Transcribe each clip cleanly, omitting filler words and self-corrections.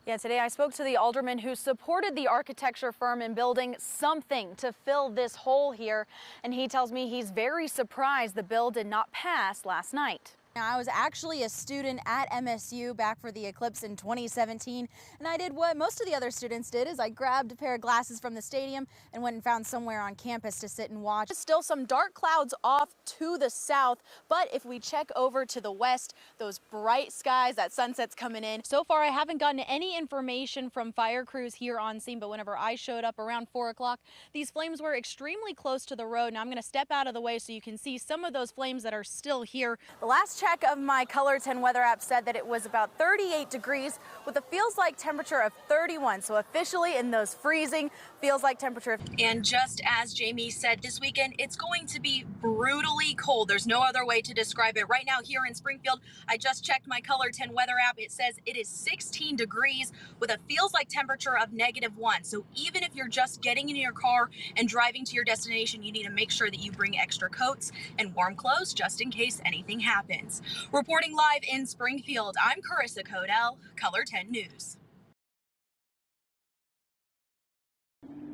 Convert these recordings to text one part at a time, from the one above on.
Yeah, today I spoke to the alderman who supported the architecture firm in building something to fill this hole here, and he tells me he's very surprised the bill did not pass last night. I was actually a student at MSU back for the eclipse in 2017, and I did what most of the other students did, is I grabbed a pair of glasses from the stadium and went and found somewhere on campus to sit and watch. There's still some dark clouds off to the south, but if we check over to the west, those bright skies, that sunset's coming in. So far, I haven't gotten any information from fire crews here on scene, but whenever I showed up around 4 o'clock, these flames were extremely close to the road. Now I'm going to step out of the way so you can see some of those flames that are still here. The last check of my Color 10 weather app said that it was about 38 degrees with a feels like temperature of 31. So officially in those freezing feels like temperature. And just as Jamie said, this weekend it's going to be brutally cold. There's no other way to describe it. Right now here in Springfield, I just checked my Color 10 weather app. It says it is 16 degrees with a feels like temperature of -1. So even if you're just getting in your car and driving to your destination, you need to make sure that you bring extra coats and warm clothes just in case anything happens. Reporting live in Springfield, I'm Carissa Codel, Color 10 News.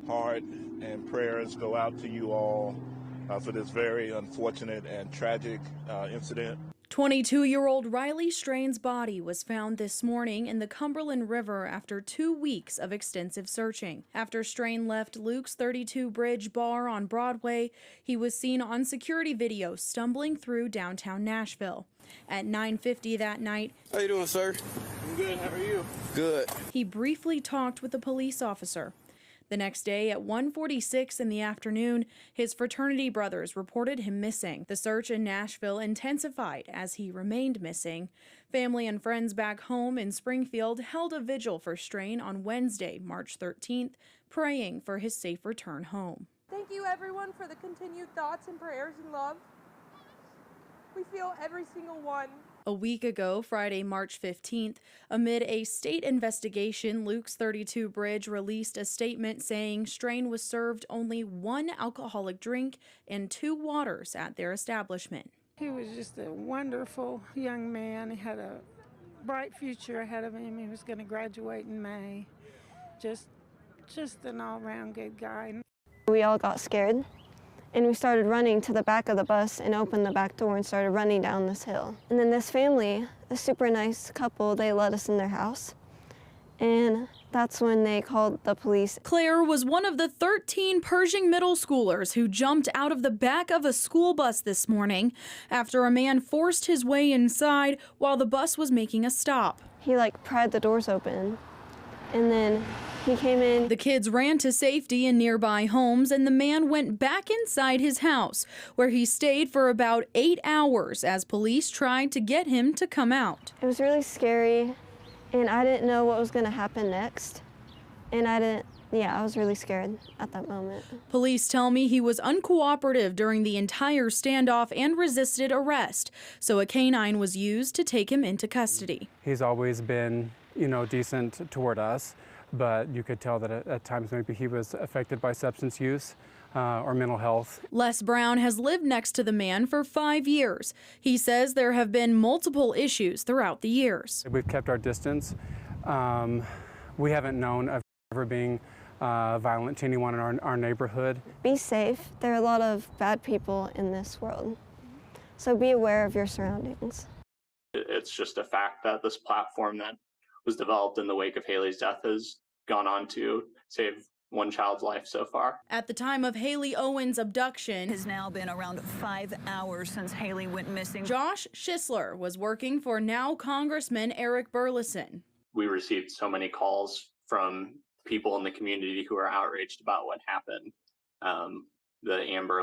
Heart and prayers go out to you all for this very unfortunate and tragic incident. 22-year-old Riley Strain's body was found this morning in the Cumberland River after 2 weeks of extensive searching. After Strain left Luke's 32 Bridge bar on Broadway, he was seen on security video stumbling through downtown Nashville. At 9:50 that night, how you doing, sir? I'm good. How are you? Good. He briefly talked with a police officer. The next day at 1:46 in the afternoon, his fraternity brothers reported him missing. The search in Nashville intensified as he remained missing. Family and friends back home in Springfield held a vigil for Strain on Wednesday, March 13th, praying for his safe return home. Thank you, everyone, for the continued thoughts and prayers and love. We feel every single one. A week ago, Friday, March 15th, amid a state investigation, Luke's 32 Bridge released a statement saying Strain was served only 1 alcoholic drink and 2 waters at their establishment. He was just a wonderful young man. He had a bright future ahead of him. He was going to graduate in May. Just an all-around good guy. We all got scared. And we started running to the back of the bus and opened the back door and started running down this hill. And then this family, a super nice couple, they let us in their house. And that's when they called the police. Claire was one of the 13 Pershing middle schoolers who jumped out of the back of a school bus this morning after a man forced his way inside while the bus was making a stop. He pried the doors open, and then he came in. The kids ran to safety in nearby homes, and the man went back inside his house, where he stayed for about 8 hours as police tried to get him to come out. It was really scary, and I didn't know what was going to happen next. And I was really scared at that moment. Police tell me he was uncooperative during the entire standoff and resisted arrest, so a canine was used to take him into custody. He's always been, decent toward us. But you could tell that at times maybe he was affected by substance use or mental health. Les Brown has lived next to the man for 5 years. He says there have been multiple issues throughout the years. We've kept our distance. We haven't known of ever being violent to anyone in our neighborhood. Be safe. There are a lot of bad people in this world. So be aware of your surroundings. It's just a fact that this platform that was developed in the wake of Haley's death has gone on to save one child's life so far. At the time of Haley Owen's abduction, it has now been around 5 hours since Haley went missing. Josh Schisler was working for now Congressman Eric Burleson. We received so many calls from people in the community who are outraged about what happened. The Amber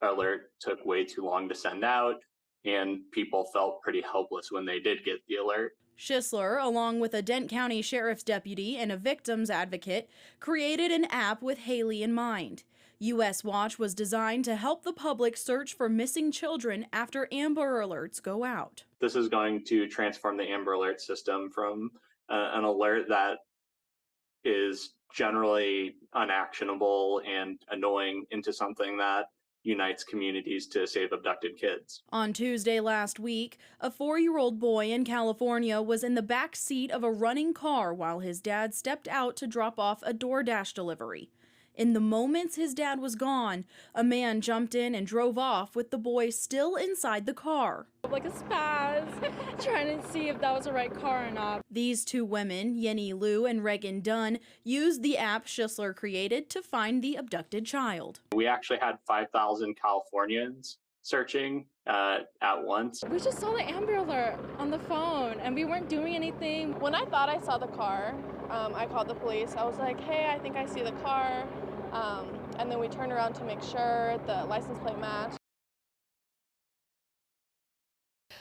Alert took way too long to send out, and people felt pretty helpless when they did get the alert. Schisler, along with a Dent County Sheriff's deputy and a victim's advocate, created an app with Haley in mind. U.S. Watch was designed to help the public search for missing children after Amber Alerts go out. This is going to transform the Amber Alert system from an alert that is generally unactionable and annoying into something that unites communities to save abducted kids. On Tuesday last week, a 4-year-old boy in California was in the back seat of a running car while his dad stepped out to drop off a DoorDash delivery. In the moments his dad was gone, a man jumped in and drove off with the boy still inside the car. Like a spaz, trying to see if that was the right car or not. These two women, Yenny Liu and Regan Dunn, used the app Schisler created to find the abducted child. We actually had 5,000 Californians searching at once. We just saw the Amber Alert on the phone and we weren't doing anything. When I thought I saw the car, I called the police. I was like, hey, I think I see the car. And then we turned around to make sure the license plate matched.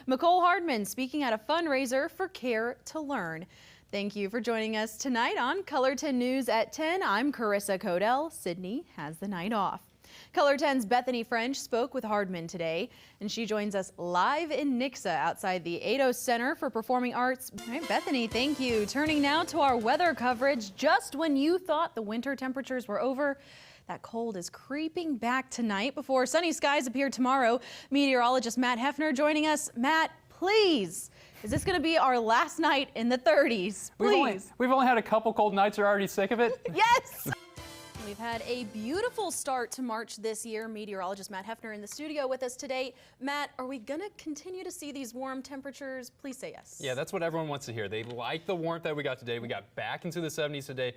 Nicole Hardman speaking at a fundraiser for Care to Learn. Thank you for joining us tonight on Color 10 News at 10. I'm Carissa Codel. Sydney has the night off. Color 10's Bethany French spoke with Hardman today, and she joins us live in Nixa outside the Ado Center for Performing Arts. All right, Bethany, thank you. Turning now to our weather coverage. Just when you thought the winter temperatures were over, that cold is creeping back tonight before sunny skies appear tomorrow. Meteorologist Matt Hefner joining us. Matt, please, is this going to be our last night in the 30s? Please. We've only had a couple cold nights. You're already sick of it? Yes! We've had a beautiful start to March this year. Meteorologist Matt Hefner in the studio with us today. Matt, are we going to continue to see these warm temperatures? Please say yes. Yeah, that's what everyone wants to hear. They like the warmth that we got today. We got back into the 70s today.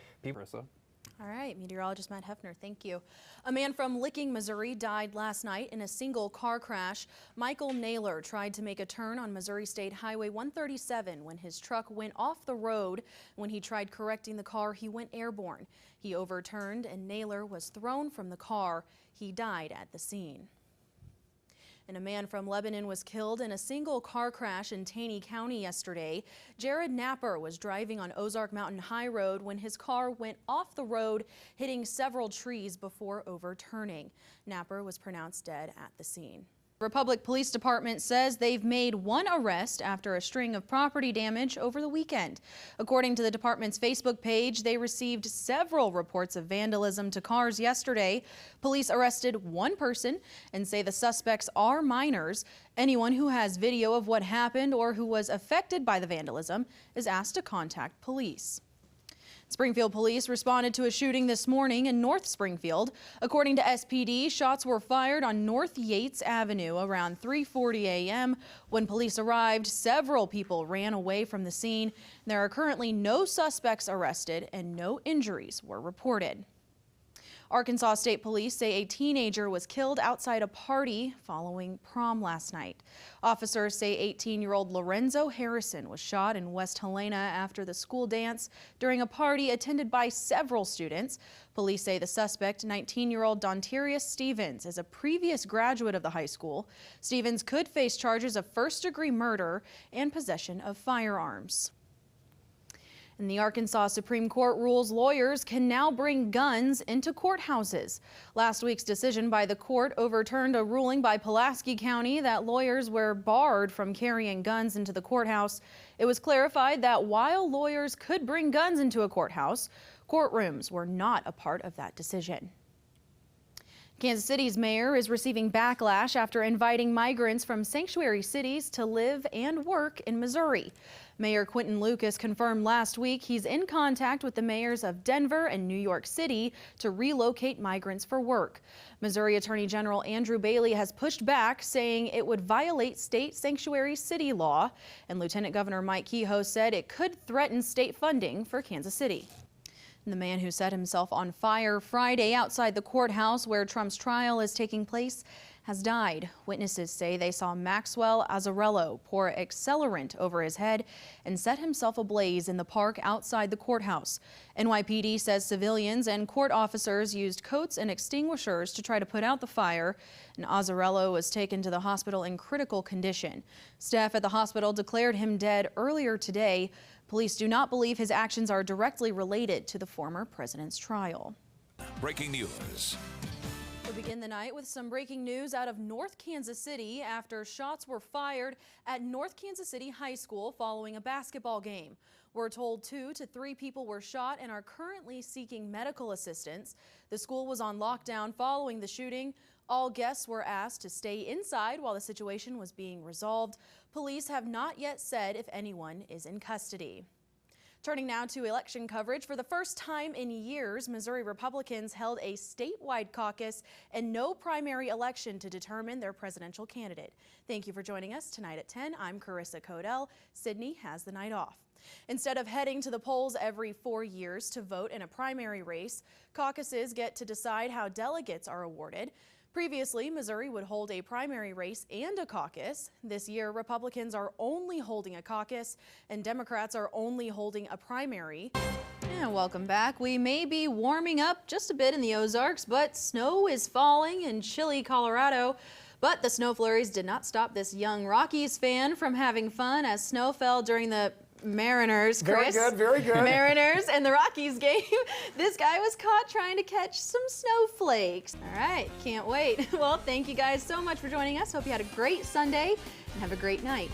All right, meteorologist Matt Hefner, thank you. A man from Licking, Missouri died last night in a single car crash. Michael Naylor tried to make a turn on Missouri State Highway 137 when his truck went off the road. When he tried correcting the car, he went airborne. He overturned and Naylor was thrown from the car. He died at the scene. And a man from Lebanon was killed in a single car crash in Taney County yesterday. Jared Napper was driving on Ozark Mountain High Road when his car went off the road, hitting several trees before overturning. Napper was pronounced dead at the scene. Republic Police Department says they've made one arrest after a string of property damage over the weekend. According to the department's Facebook page, they received several reports of vandalism to cars yesterday. Police arrested one person and say the suspects are minors. Anyone who has video of what happened or who was affected by the vandalism is asked to contact police. Springfield police responded to a shooting this morning in North Springfield. According to SPD, shots were fired on North Yates Avenue around 3:40 a.m. When police arrived, several people ran away from the scene. There are currently no suspects arrested and no injuries were reported. Arkansas State Police say a teenager was killed outside a party following prom last night. Officers say 18-year-old Lorenzo Harrison was shot in West Helena after the school dance during a party attended by several students. Police say the suspect, 19-year-old Dontarius Stevens, is a previous graduate of the high school. Stevens could face charges of first-degree murder and possession of firearms. And the Arkansas Supreme Court rules lawyers can now bring guns into courthouses. Last week's decision by the court overturned a ruling by Pulaski County that lawyers were barred from carrying guns into the courthouse. It was clarified that while lawyers could bring guns into a courthouse, courtrooms were not a part of that decision. Kansas City's mayor is receiving backlash after inviting migrants from sanctuary cities to live and work in Missouri. Mayor Quentin Lucas confirmed last week he's in contact with the mayors of Denver and New York City to relocate migrants for work. Missouri Attorney General Andrew Bailey has pushed back, saying it would violate state sanctuary city law. And Lieutenant Governor Mike Kehoe said it could threaten state funding for Kansas City. The man who set himself on fire Friday outside the courthouse where Trump's trial is taking place has died. Witnesses say they saw Maxwell Azzarello pour accelerant over his head and set himself ablaze in the park outside the courthouse. NYPD says civilians and court officers used coats and extinguishers to try to put out the fire, and Azzarello was taken to the hospital in critical condition. Staff at the hospital declared him dead earlier today. Police do not believe his actions are directly related to the former president's trial. Breaking news. We begin the night with some breaking news out of North Kansas City after shots were fired at North Kansas City High School following a basketball game. We're told 2 to 3 people were shot and are currently seeking medical assistance. The school was on lockdown following the shooting. All guests were asked to stay inside while the situation was being resolved. Police have not yet said if anyone is in custody. Turning now to election coverage. For the first time in years, Missouri Republicans held a statewide caucus and no primary election to determine their presidential candidate. Thank you for joining us tonight at 10. I'm Carissa Codel. Sydney has the night off. Instead of heading to the polls every 4 years to vote in a primary race, caucuses get to decide how delegates are awarded. Previously, Missouri would hold a primary race and a caucus. This year, Republicans are only holding a caucus and Democrats are only holding a primary. And welcome back. We may be warming up just a bit in the Ozarks, but snow is falling in chilly Colorado. But the snow flurries did not stop this young Rockies fan from having fun as snow fell during the Mariners, Chris. Very good. Mariners and the Rockies game. This guy was caught trying to catch some snowflakes. All right, can't wait. Well, thank you guys so much for joining us. Hope you had a great Sunday and have a great night.